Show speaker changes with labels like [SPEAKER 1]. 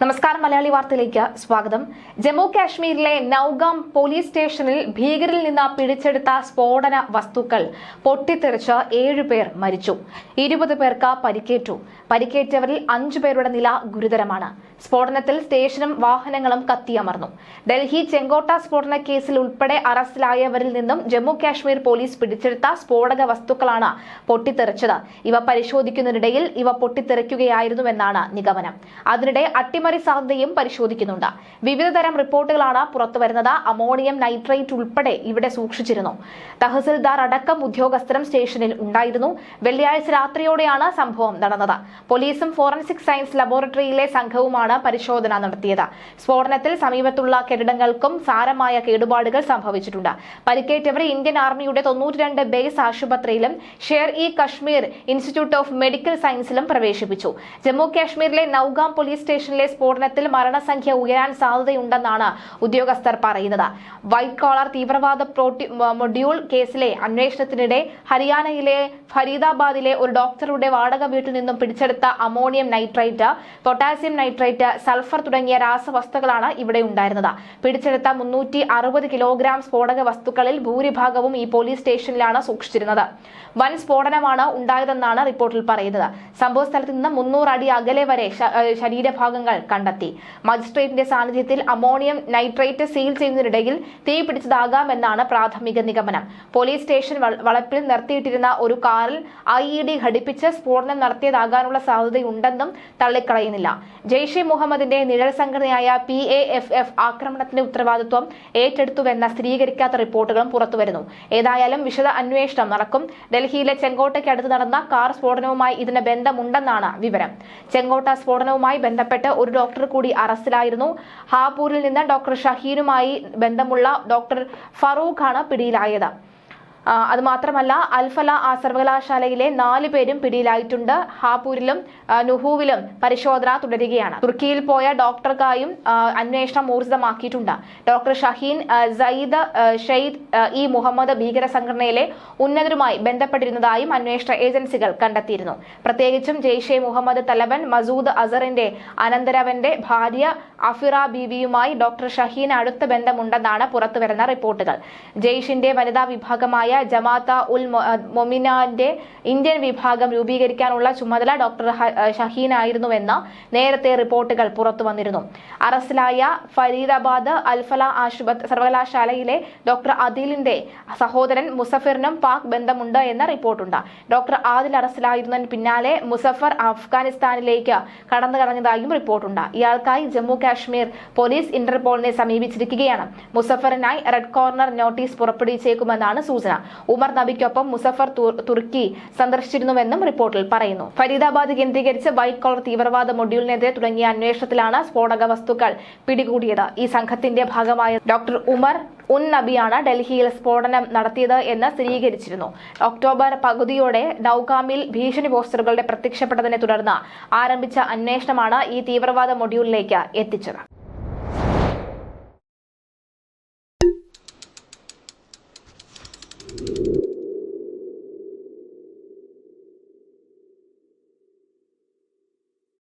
[SPEAKER 1] നമസ്കാരം. മലയാളി വാർത്തയിലേക്ക് സ്വാഗതം. ജമ്മു കാശ്മീരിലെ നൌഗാം പോലീസ് സ്റ്റേഷനിൽ ഭീകരിൽ നിന്ന് പിടിച്ചെടുത്ത സ്ഫോടന വസ്തുക്കൾ പൊട്ടിത്തെറിച്ച് 7 പേർ മരിച്ചു. 20 പേർക്ക് പരിക്കേറ്റു. പരിക്കേറ്റവരിൽ 5 പേരുടെ നില ഗുരുതരമാണ്. സ്ഫോടനത്തിൽ സ്റ്റേഷനും വാഹനങ്ങളും കത്തിയമർന്നു. ഡൽഹി ചെങ്കോട്ട സ്ഫോടന കേസിൽ ഉൾപ്പെടെ അറസ്റ്റിലായവരിൽ നിന്നും ജമ്മു കാശ്മീർ പോലീസ് പിടിച്ചെടുത്ത സ്ഫോടക വസ്തുക്കളാണ് പൊട്ടിത്തെറിച്ചത്. ഇവ പരിശോധിക്കുന്നതിനിടയിൽ ഇവ പൊട്ടിത്തെറിക്കുകയായിരുന്നുവെന്നാണ് നിഗമനം. അതിനിടെ അട്ടിമറി സാധ്യതയും പരിശോധിക്കുന്നുണ്ട്. വിവിധതരം റിപ്പോർട്ടുകളാണ് പുറത്തുവരുന്നത്. അമോണിയം നൈട്രേറ്റ് ഉൾപ്പെടെ ഇവിടെ സൂക്ഷിച്ചിരുന്നു. തഹസിൽദാർ അടക്കം ഉദ്യോഗസ്ഥരും സ്റ്റേഷനിൽ ഉണ്ടായിരുന്നു. വെള്ളിയാഴ്ച രാത്രിയോടെയാണ് സംഭവം നടന്നത്. പോലീസും ഫോറൻസിക് സയൻസ് ലബോറട്ടറിയിലെ സംഘവുമാണ് പരിശോധന നടത്തിയത്. സ്ഫോടനത്തിൽ സമീപത്തുള്ള കെട്ടിടങ്ങൾക്കും സാരമായ കേടുപാടുകൾ സംഭവിച്ചിട്ടുണ്ട്. പരിക്കേറ്റവരെ ഇന്ത്യൻ ആർമിയുടെ 92 ബേസ് ആശുപത്രിയിലും ഷെർ-ഇ-കശ്മീർ ഇൻസ്റ്റിറ്റ്യൂട്ട് ഓഫ് മെഡിക്കൽ സയൻസിലും പ്രവേശിപ്പിച്ചു. ജമ്മു കാശ്മീരിലെ നൌഗാം പോലീസ് സ്റ്റേഷനിലെ സ്ഫോടനത്തിൽ മരണസംഖ്യ ഉയരാൻ സാധ്യതയുണ്ടെന്നാണ് ഉദ്യോഗസ്ഥർ പറയുന്നത്. വൈറ്റ് കോളർ തീവ്രവാദ മൊഡ്യൂൾ കേസിലെ അന്വേഷണത്തിനിടെ ഹരിയാനയിലെ ഫരീദാബാദിലെ ഒരു ഡോക്ടറുടെ വാടക വീട്ടിൽ നിന്നും പിടിച്ചെടുത്ത ammonium nitrate, potassium nitrate, sulphur തുടങ്ങിയ രാസവസ്തുക്കളാണ് ഇവിടെ ഉണ്ടായിരുന്നത്. പിടിച്ചെടുത്ത 360 കിലോഗ്രാം സ്ഫോടക വസ്തുക്കളിൽ ഭൂരിഭാഗവും ഈ പോലീസ് സ്റ്റേഷനിലാണ് സൂക്ഷിച്ചിരുന്നത്. വൻ സ്ഫോടനമാണ് ഉണ്ടായതെന്നാണ് റിപ്പോർട്ടിൽ പറയുന്നത്. സംഭവ സ്ഥലത്ത് നിന്ന് 300 അടി അകലെ വരെ ശരീരഭാഗങ്ങൾ കണ്ടെത്തി. മജിസ്ട്രേറ്റിന്റെ സാന്നിധ്യത്തിൽ അമോണിയം നൈട്രേറ്റ് സീൽ ചെയ്യുന്നതിനിടയിൽ തീ പിടിച്ചതാകാമെന്നാണ് പ്രാഥമിക നിഗമനം. പോലീസ് സ്റ്റേഷൻ വളപ്പിൽ നിർത്തിയിട്ടിരുന്ന ഒരു കാറിൽ IED ഘടിപ്പിച്ച് സ്ഫോടനം നടത്തിയതാകാനുള്ള സാധ്യതയുണ്ടെന്നും തള്ളിക്കളയുന്നില്ല. ജെയ്ഷെ മുഹമ്മദിന്റെ നിഴൽ സംഘടനയായ PAFF ആക്രമണത്തിന്റെ ഉത്തരവാദിത്വം ഏറ്റെടുത്തുവെന്ന സ്ഥിരീകരിക്കാത്ത റിപ്പോർട്ടുകളും പുറത്തുവരുന്നു. ഏതായാലും വിശദ അന്വേഷണം നടക്കും. ഡൽഹിയിലെ ചെങ്കോട്ടയ്ക്കടുത്ത് നടന്ന കാർ സ്ഫോടനവുമായി ഇതിന് ബന്ധമുണ്ടെന്നാണ് വിവരം. ചെങ്കോട്ട സ്ഫോടനവുമായി ബന്ധപ്പെട്ട് ഒരു ഡോക്ടർ കൂടി അറസ്റ്റിലായിരുന്നു. ഹാപൂരിൽ നിന്ന് ഡോക്ടർ ഷഹീനുമായി ബന്ധമുള്ള ഡോക്ടർ ഫറൂഖാണ് പിടിയിലായത്. അതുമാത്രമല്ല, അൽഫല സർവകലാശാലയിലെ 4 പേരും പിടിയിലായിട്ടുണ്ട്. ഹാപൂരിലും നുഹുവിലും പരിശോധന തുടരുകയാണ്. തുർക്കിയിൽ പോയ ഡോക്ടർക്കായും അന്വേഷണം ഊർജിതമാക്കിയിട്ടുണ്ട്. ഡോക്ടർ ഷഹീൻ ഷെയ്ദ് മുഹമ്മദ് ഭീകര സംഘടനയിലെ ഉന്നതരുമായി ബന്ധപ്പെട്ടിരുന്നതായും അന്വേഷണ ഏജൻസികൾ കണ്ടെത്തിയിരുന്നു. പ്രത്യേകിച്ചും ജെയ്ഷെ മുഹമ്മദ് തലവൻ മസൂദ് അസറിന്റെ അനന്തരവന്റെ ഭാര്യ അഫിറ ബീവിയുമായി ഡോക്ടർ ഷഹീൻ അടുത്ത ബന്ധമുണ്ടെന്നാണ് പുറത്തുവരുന്ന റിപ്പോർട്ടുകൾ. ജെയ്ഷിന്റെ വനിതാ വിഭാഗമായ ജമാഅത്ത് ഉൽ മൊമിനാന്റെ ഇന്ത്യൻ വിഭാഗം രൂപീകരിക്കാനുള്ള ചുമതല ഡോക്ടർ ഷഹീൻ ആയിരുന്നുവെന്ന് നേരത്തെ റിപ്പോർട്ടുകൾ പുറത്തു വന്നിരുന്നു. അറസ്റ്റിലായ ഫരീദാബാദ് അൽഫല സർവകലാശാലയിലെ ഡോക്ടർ അദിലിന്റെ സഹോദരൻ മുസഫറിനും പാക് ബന്ധമുണ്ട് എന്ന റിപ്പോർട്ടുണ്ട്. ഡോക്ടർ ആദിൽ അറസ്റ്റിലായിരുന്നതിന് പിന്നാലെ മുസഫർ അഫ്ഗാനിസ്ഥാനിലേക്ക് കടന്നു കളഞ്ഞതായും റിപ്പോർട്ടുണ്ട്. ഇയാൾക്കായി ജമ്മു കാശ്മീർ പോലീസ് ഇന്റർപോളിനെ സമീപിച്ചിരിക്കുകയാണ്. മുസഫറിനായി റെഡ് കോർണർ നോട്ടീസ് പുറപ്പെടുവിച്ചേക്കുമെന്നാണ് സൂചന. ഉമർ നബിക്കൊപ്പം മുസഫർ തുർക്കി സന്ദർശിച്ചിരുന്നുവെന്നും റിപ്പോർട്ടിൽ പറയുന്നു. ഫരീദാബാദ് കേന്ദ്രീകരിച്ച് വൈറ്റ് കോളർ തീവ്രവാദ മൊഡ്യൂളിനെതിരെ തുടങ്ങിയ അന്വേഷണത്തിലാണ് സ്ഫോടക വസ്തുക്കൾ പിടികൂടിയത്. ഈ സംഘത്തിന്റെ ഭാഗമായ ഡോക്ടർ ഉമർ നബിയാണ് ഡൽഹിയിൽ സ്ഫോടനം നടത്തിയത് എന്ന് സ്ഥിരീകരിച്ചിരുന്നു. ഒക്ടോബർ പകുതിയോടെ നൌഗാമിൽ ഭീഷണി പോസ്റ്ററുകളുടെ പ്രത്യക്ഷപ്പെട്ടതിനെ തുടർന്ന് ആരംഭിച്ച അന്വേഷണമാണ് ഈ തീവ്രവാദ മൊഡ്യൂളിലേക്ക് എത്തിച്ചത്.